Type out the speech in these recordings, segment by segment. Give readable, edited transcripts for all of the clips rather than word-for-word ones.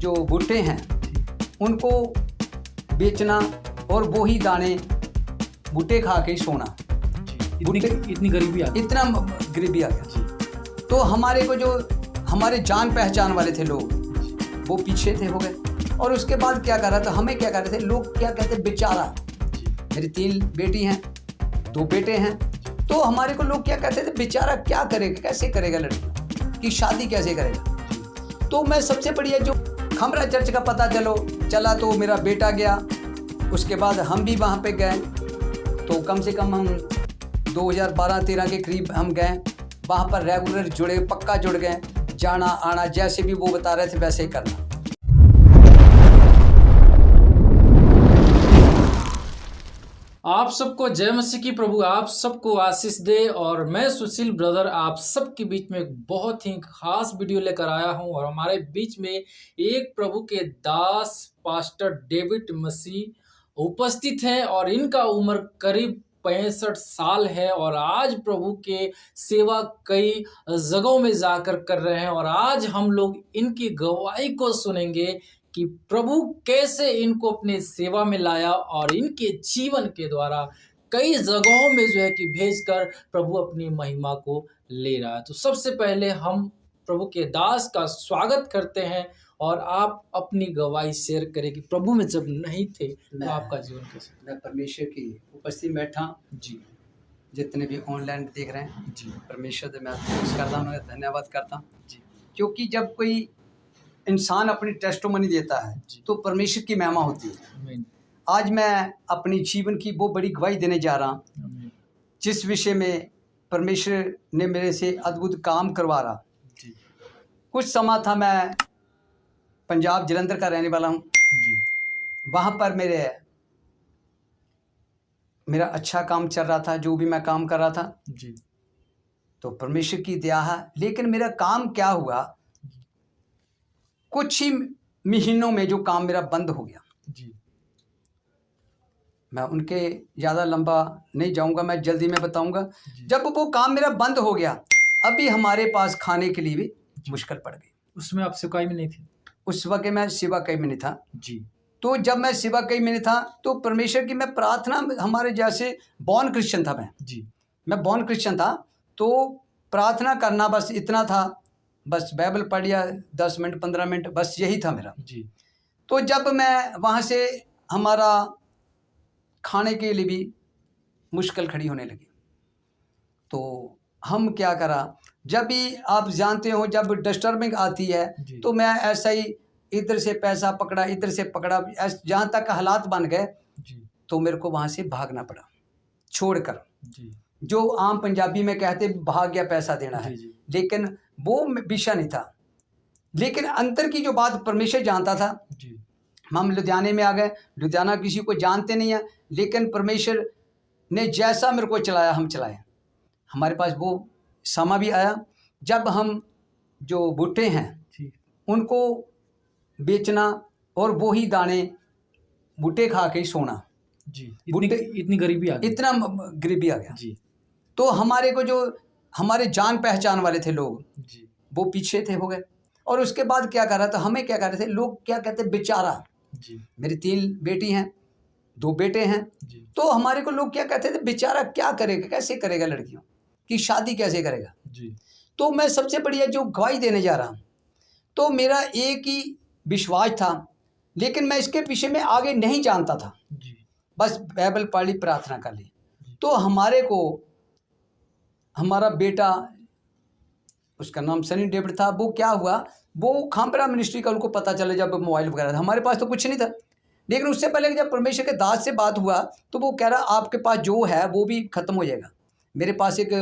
जो भुट्टे हैं उनको बेचना और वो ही दाने भुट्टे खा के ही सोना। इतनी गरीबी आ गई। इतना गरीबी आ गया। तो हमारे को जो हमारे जान पहचान वाले थे लोग वो पीछे थे हो गए। और उसके बाद क्या कर रहा था, हमें क्या कर रहे थे लोग, क्या कहते बेचारा। मेरी 3 बेटी हैं, 2 बेटे हैं, तो हमारे को लोग क्या कहते थे बेचारा क्या करेगा, कैसे करेगा, लड़की की शादी कैसे करेगा। तो मैं सबसे बढ़िया जो खमरा चर्च का पता चला तो मेरा बेटा गया। उसके बाद हम भी वहाँ पे गए, तो कम से कम हम 2012-13 के करीब हम गए वहाँ पर। रेगुलर जुड़े, पक्का जुड़ गए, जाना आना जैसे भी वो बता रहे थे वैसे ही करना। आप सबको जय मसीह की, प्रभु आप सबको आशीष दे। और मैं सुशील ब्रदर आप सबके बीच में एक बहुत ही खास वीडियो लेकर आया हूं। और हमारे बीच में एक प्रभु के दास पास्टर डेविड मसीह उपस्थित हैं और इनका उम्र करीब 65 साल है। और आज प्रभु के सेवा कई जगहों में जाकर कर रहे हैं। और आज हम लोग इनकी गवाही को सुनेंगे कि प्रभु कैसे इनको अपने सेवा में लाया और इनके जीवन के द्वारा कई जगहों में जो है कि भेजकर प्रभु अपनी महिमा को ले रहा है। तो सबसे पहले हम प्रभु के दास का स्वागत करते हैं और आप अपनी गवाही शेयर करें कि प्रभु में जब नहीं थे तो आपका जीवन कैसे। मैं परमेश्वर की उपस्थिति में बैठा जी, जितने भी ऑनलाइन देख रहे हैं जी, परमेश्वर से मैं थैंक्स करता हूँ, धन्यवाद करता हूँ। जी, क्योंकि जब कोई इंसान अपनी टेस्टिमनी देता है तो परमेश्वर की महिमा होती है। आमीन, आज मैं अपनी जीवन की वो बड़ी गवाही देने जा रहा हूँ आमीन, जिस विषय में परमेश्वर ने मेरे से अद्भुत काम करवा रहा। जी, कुछ समय था, मैं पंजाब जलंधर का रहने वाला हूँ। जी, वहाँ पर मेरा अच्छा काम चल रहा था, जो भी मैं काम कर रहा था, जी, तो परमेश्वर की दया है। लेकिन मेरा काम क्या हुआ, कुछ ही महीनों में जो काम मेरा बंद हो गया। जी, मैं उनके ज़्यादा लंबा नहीं जाऊंगा, मैं जल्दी में बताऊंगा। जब वो काम मेरा बंद हो गया, अभी हमारे पास खाने के लिए भी मुश्किल पड़ गई। उसमें आप सेवकाई में नहीं थे? उस वक्त मैं सेवा कई में नहीं था। जी, तो जब मैं सेवा कई में नहीं था तो परमेश्वर की मैं प्रार्थना, हमारे जैसे बॉर्न क्रिश्चियन था जी, मैं बॉर्न क्रिश्चियन था, तो प्रार्थना करना बस इतना था, बस बाइबल पढ़ लिया 10 मिनट 15 मिनट, बस यही था मेरा। जी, तो जब मैं वहाँ से, हमारा खाने के लिए भी मुश्किल खड़ी होने लगी, तो हम क्या करा, जब भी आप जानते हो जब डिस्टर्बिंग आती है जी, तो मैं ऐसा ही इधर से पैसा पकड़ा, इधर से पकड़ा, जहाँ तक हालात बन गए जी, तो मेरे को वहाँ से भागना पड़ा छोड़कर। जी, जो आम पंजाबी में कहते भाग गया पैसा देना है, जी, जी, लेकिन वो विषय नहीं था। लेकिन अंतर की जो बात परमेश्वर जानता था। जी, हम लुधियाने में आ गए, लुधियाना किसी को जानते नहीं है, लेकिन परमेश्वर ने जैसा मेरे को चलाया हम चलाए। हमारे पास वो समय भी आया जब हम जो भुट्टे हैं जी, उनको बेचना और वो ही दाने भुट्टे खा के ही सोना। जी, भुट्टे, इतनी गरीबी आ गई। इतना गरीबी आ गया। जी, तो हमारे को जो हमारे जान पहचान वाले थे लोग जी, वो पीछे थे हो गए। और उसके बाद क्या कर रहा था, हमें क्या कर रहे थे लोग, क्या कहते बेचारा। जी, मेरी 3 बेटी हैं, 2 बेटे हैं, जी, तो हमारे को लोग क्या कहते थे बेचारा क्या करेगा, कैसे करेगा, लड़कियों की शादी कैसे करेगा। जी, तो मैं सबसे बढ़िया जो गवाही देने जा रहा हूँ, तो मेरा एक ही विश्वास था, लेकिन मैं इसके पीछे में आगे नहीं जानता था। जी, बस बाइबल पढ़ ली, प्रार्थना कर ली। तो हमारे को हमारा बेटा, उसका नाम सनी डेविड था, वो क्या हुआ, वो खामपरा मिनिस्ट्री का उनको पता चला जब मोबाइल वगैरह था, हमारे पास तो कुछ नहीं था। लेकिन उससे पहले जब परमेश्वर के दास से बात हुआ तो वो कह रहा आपके पास जो है वो भी ख़त्म हो जाएगा। मेरे पास एक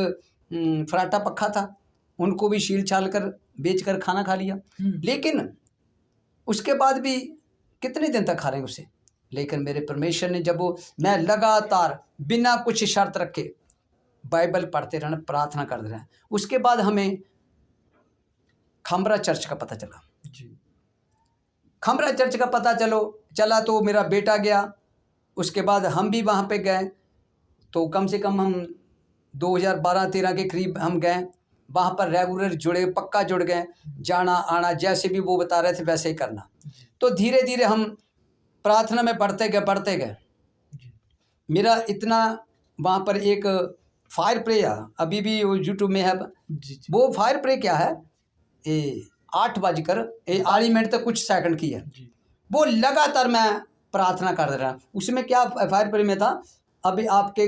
फराटा पक्का था, उनको भी छील छाल कर बेच कर खाना खा लिया। लेकिन उसके बाद भी कितने दिन तक खा रहे हैं उसे। लेकिन मेरे परमेश्वर ने जब वो, मैं लगातार बिना कुछ शर्त रखे बाइबल पढ़ते रहना, प्रार्थना करते रहना, उसके बाद हमें खमरा चर्च का पता चला। जी, खमरा चर्च का पता चला तो मेरा बेटा गया। उसके बाद हम भी वहाँ पे गए, तो कम से कम हम 2012-13 के करीब हम गए वहाँ पर रेगुलर जुड़े, पक्का जुड़ गए, जाना आना जैसे भी वो बता रहे थे वैसे ही करना। तो धीरे धीरे हम प्रार्थना में बढ़ते गए। मेरा इतना वहाँ पर एक फायर प्रेयर अभी भी यूट्यूब में है। वो फायर प्रे क्या है, 8:08 तक कुछ सेकंड की है। वो लगातार मैं प्रार्थना कर रहा। उसमें क्या फायर प्रे में था, अभी आपके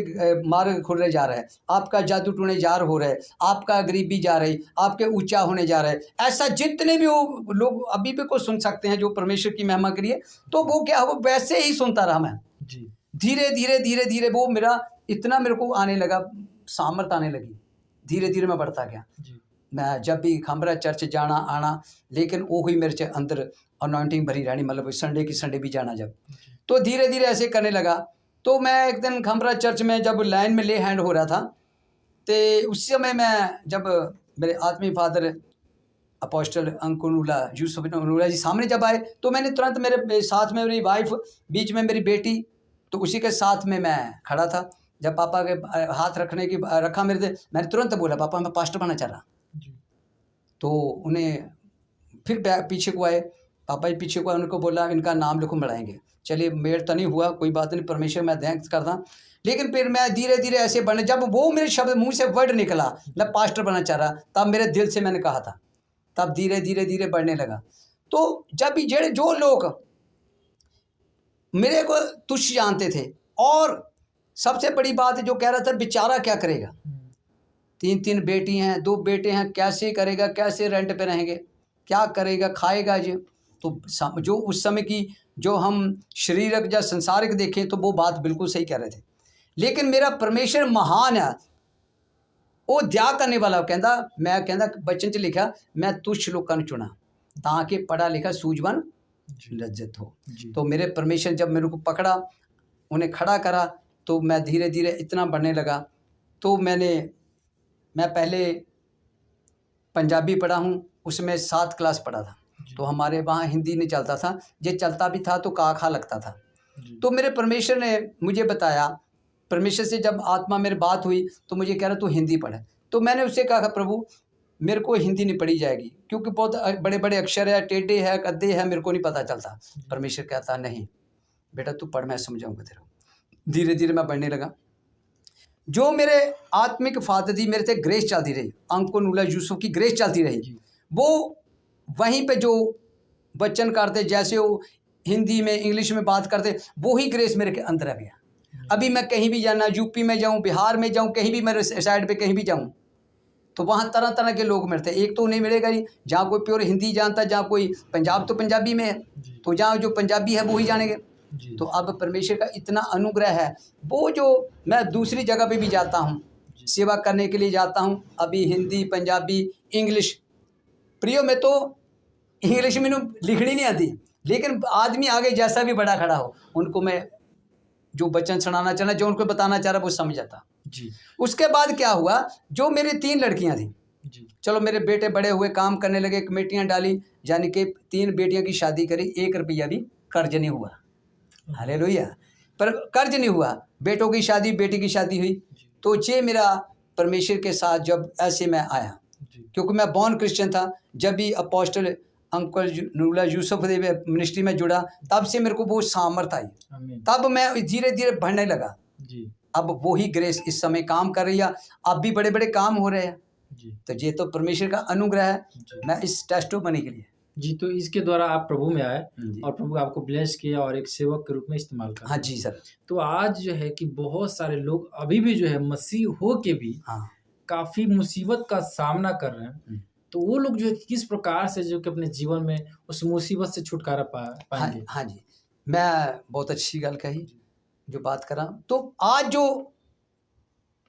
मार्ग खुलने जा रहे हैं, आपका जादू टूटने जा हो रहा है, आपका गरीबी जा रही, आपके ऊंचा होने जा रहा है। ऐसा जितने भी वो लोग अभी भी को सुन सकते हैं जो परमेश्वर की महिमा के लिए, तो वो क्या वो वैसे ही सुनता रहा मैं। धीरे धीरे वो मेरा इतना मेरे को आने लगा, सामर्थ्य आने लगी। धीरे धीरे मैं बढ़ता गया। मैं जब भी खंबरा चर्च जाना आना, लेकिन वो ही मेरे से अंदर अनॉइंटिंग भरी रहनी, मतलब संडे की संडे भी जाना जब, तो धीरे धीरे ऐसे करने लगा। तो मैं एक दिन खंबरा चर्च में जब लाइन में ले हैंड हो रहा था, तो उस समय मैं जब मेरे आत्मीय फादर अपोस्टल अंकुनुला यूसुफ अनुला जी सामने जब आए, तो मैंने तुरंत मेरे साथ में मेरी वाइफ, बीच में मेरी बेटी, तो उसी के साथ में मैं खड़ा था। जब पापा के हाथ रखने की रखा मेरे से, मैंने तुरंत बोला पापा मैं पास्टर बनना चाह रहा। तो उन्हें फिर पीछे को आए, पापा जी पीछे को आए, उनको बोला इनका नाम लिखो बढ़ाएंगे। चलिए मेरे तो नहीं हुआ, कोई बात नहीं, परमेश्वर मैं थैंक्स करता। लेकिन फिर मैं धीरे धीरे ऐसे बने, जब वो मेरे शब्द मुंह से वर्ड निकला मैं पास्टर बनना चाह रहा, तब मेरे दिल से मैंने कहा था, तब धीरे धीरे धीरे बढ़ने लगा। तो जब भी जो लोग मेरे को तुच्छ जानते थे, और सबसे बड़ी बात जो कह रहा था बेचारा क्या करेगा, 3 बेटी हैं, 2 बेटे हैं, कैसे करेगा, कैसे रेंट पे रहेंगे, क्या करेगा, खाएगा जी। तो जो उस समय की जो हम शरीरक या संसारिक देखें तो वो बात बिल्कुल सही कह रहे थे। लेकिन मेरा परमेश्वर महान है, वो दया करने वाला। कहता बचन च लिखा, मैं तुच्छ लोगों ने चुना ताकि पढ़ा लिखा सूझवान लज्जत हो। तो मेरे परमेश्वर जब मेरे को पकड़ा, उन्हें खड़ा करा, तो मैं धीरे धीरे इतना बढ़ने लगा। तो मैं पहले पंजाबी पढ़ा हूँ, उसमें 7 क्लास पढ़ा था। तो हमारे वहाँ हिंदी नहीं चलता था, ये चलता भी था तो खा लगता था। तो मेरे परमेश्वर ने मुझे बताया, परमेश्वर से जब आत्मा मेरी बात हुई तो मुझे कह रहा तू हिंदी पढ़। तो मैंने उससे कहा प्रभु मेरे को हिंदी नहीं पढ़ी जाएगी, क्योंकि बहुत बड़े बड़े अक्षर है, टेढ़े है, गद्दे है, मेरे को नहीं पता चलता। परमेश्वर कहता नहीं बेटा तू पढ़, मैं समझाऊंगा तेरे को। धीरे धीरे मैं पढ़ने लगा। जो मेरे आत्मिक फादर थी, मेरे से ग्रेस चलती रही, अंकुनुला यूसुफ की ग्रेस चलती रही। वो वहीं पे जो वचन करते, जैसे वो हिंदी में इंग्लिश में बात करते, वो ही ग्रेस मेरे के अंदर आ गया। अभी मैं कहीं भी जाना, यूपी में जाऊं, बिहार में जाऊं, कहीं भी मेरे साइड पे कहीं भी जाऊं, तो वहाँ तरह तरह के लोग मिलते हैं। एक तो नहीं मिलेगा ही, जहाँ कोई प्योर हिंदी जानता है, जहाँ कोई पंजाब तो पंजाबी में है, तो जहाँ जो पंजाबी है वो ही जानेंगे। तो अब परमेश्वर का इतना अनुग्रह है, वो जो मैं दूसरी जगह पे भी जाता हूँ, सेवा करने के लिए जाता हूँ, अभी हिंदी, पंजाबी, इंग्लिश, प्रियो में तो इंग्लिश में लिखनी नहीं आती, लेकिन आदमी आगे जैसा भी बड़ा खड़ा हो, उनको मैं जो वचन सुनाना चाह रहा, जो उनको बताना चाह रहा, वो समझ जाता जी। उसके बाद क्या हुआ, जो मेरी 3 लड़कियां थी जी, चलो मेरे बेटे बड़े हुए, काम करने लगे, कमेटियां डाली, यानी कि 3 बेटियों की शादी करी, 1 रुपया भी कर्ज नहीं हुआ। हालेलुया। पर कर्ज नहीं हुआ, बेटों की शादी, बेटी की शादी हुई। तो ये मेरा परमेश्वर के साथ जब ऐसे मैं आया, क्योंकि मैं बॉर्न क्रिश्चियन था, जब भी अपोस्टल अंकुनुला यूसुफ मिनिस्ट्री में जुड़ा, तब से मेरे को वो सामर्थ्य आई, तब मैं धीरे धीरे बढ़ने लगा जी। अब वही ग्रेस इस समय काम कर रही है, अब भी बड़े बड़े काम हो रहे हैं जी। तो ये तो परमेश्वर का अनुग्रह है, मैं इस टेस्टिमनी के लिए जी। तो इसके द्वारा आप प्रभु में आए और प्रभु आपको ब्लेस किया और एक सेवक के रूप में इस्तेमाल कर। हाँ जी सर। तो आज जो है कि बहुत सारे लोग अभी भी जो है मसीह हो के भी काफी मुसीबत का सामना कर रहे हैं, तो वो लोग जो है किस प्रकार से जो कि अपने जीवन में उस मुसीबत से छुटकारा पाएंगे। हाँ जी, मैं बहुत अच्छी गल कही जो बात करा। तो आज जो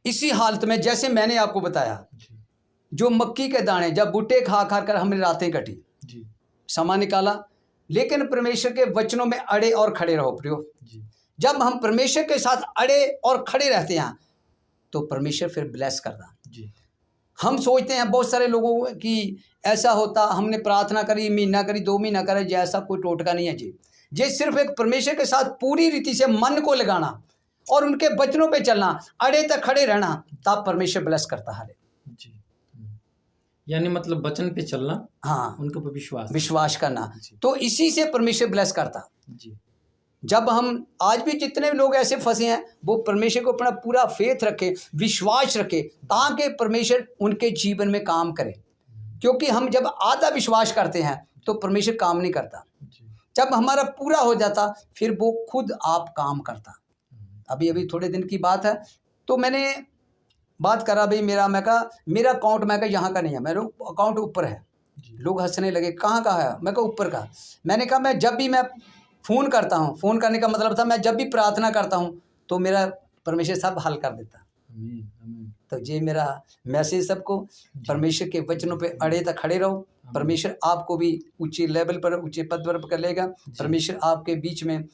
इसी हालत में, जैसे मैंने आपको बताया, जो मक्की के दाने जब बूटे खा कर हमें रातें कटी, समा निकाला, लेकिन परमेश्वर के वचनों में अड़े और खड़े रहो प्रियो। जब हम परमेश्वर के साथ अड़े और खड़े रहते हैं तो परमेश्वर फिर ब्लेस करता। हम सोचते हैं बहुत सारे लोगों की ऐसा होता, हमने प्रार्थना करी, महीना करी, 2 महीना करे, जैसा कोई टोटका नहीं है जी। ये सिर्फ एक परमेश्वर के साथ पूरी रीति से मन को लगाना और उनके वचनों पे चलना, अड़े तक खड़े रहना, तब परमेश्वर ब्लेस करता है जी। यानी मतलब वचन पे चलना, हाँ, उनके ऊपर विश्वास विश्वास करना। जी। तो इसी से परमेश्वर ब्लेस करता। जी जब हम आज भी जितने लोग ऐसे फंसे हैं, वो परमेश्वर को अपना पूरा फेथ रखे, विश्वास रखे, ताकि परमेश्वर उनके जीवन में काम करे। क्योंकि हम जब आधा विश्वास करते हैं तो परमेश्वर काम नहीं करता। जी जब हमारा पूरा हो जाता फिर वो खुद आप काम करता। अभी अभी थोड़े दिन की बात है, तो मैंने बात करा भाई मैं कहा मेरा अकाउंट, मैं कहा यहाँ का नहीं है, मेरा अकाउंट ऊपर है। जी लोग हंसने लगे, कहाँ का है? मैं कहा ऊपर का। मैंने कहा मैं जब भी मैं फ़ोन करता हूँ, फ़ोन करने का मतलब था मैं जब भी प्रार्थना करता हूँ तो मेरा परमेश्वर सब हल कर देता। आमीन आमीन तो ये मेरा मैसेज सबको, परमेश्वर के वचनों पे अड़े तक खड़े रहो। परमेश्वर आपको भी ऊंचे लेवल पर, ऊंचे पद पर कर लेगा। परमेश्वर आपके बीच में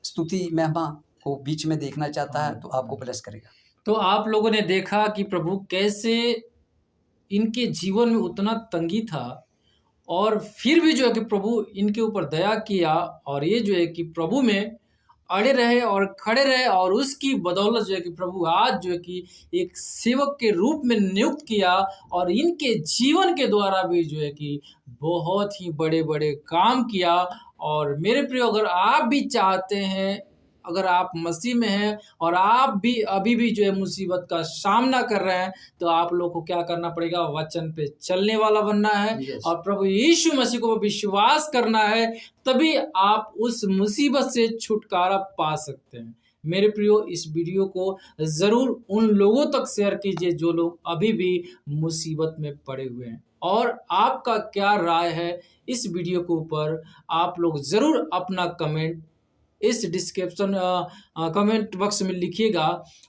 स्तुति महिमा को बीच में देखना चाहता है, तो आपको ब्लेस करेगा। तो आप लोगों ने देखा कि प्रभु कैसे इनके जीवन में उतना तंगी था और फिर भी जो है कि प्रभु इनके ऊपर दया किया और ये जो है कि प्रभु में अड़े रहे और खड़े रहे और उसकी बदौलत जो है कि प्रभु आज जो है कि एक सेवक के रूप में नियुक्त किया और इनके जीवन के द्वारा भी जो है कि बहुत ही बड़े बड़े काम किया। और मेरे प्रियो, अगर आप भी चाहते हैं, अगर आप मसीह में हैं और आप भी अभी भी जो है मुसीबत का सामना कर रहे हैं, तो आप लोग को क्या करना पड़ेगा? वचन पे चलने वाला बनना है Yes. और प्रभु यीशु मसीह को विश्वास करना है, तभी आप उस मुसीबत से छुटकारा पा सकते हैं। मेरे प्रियो, इस वीडियो को ज़रूर उन लोगों तक शेयर कीजिए जो लोग अभी भी मुसीबत में पड़े हुए हैं। और आपका क्या राय है इस वीडियो के ऊपर? आप लोग ज़रूर अपना कमेंट इस डिस्क्रिप्शन कमेंट बॉक्स में लिखिएगा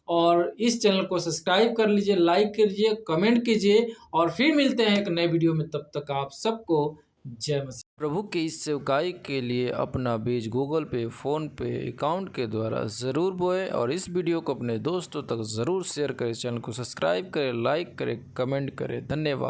और इस चैनल को सब्सक्राइब कर लीजिए, लाइक कीजिए, कमेंट कीजिए और फिर मिलते हैं एक नए वीडियो में। तब तक आप सबको जय मसीह। प्रभु की इस सेवकाई के लिए अपना बीज गूगल पे, फ़ोन पे अकाउंट के द्वारा ज़रूर बोएं और इस वीडियो को अपने दोस्तों तक ज़रूर शेयर करें। चैनल को सब्सक्राइब करें, लाइक करें, कमेंट करें। धन्यवाद।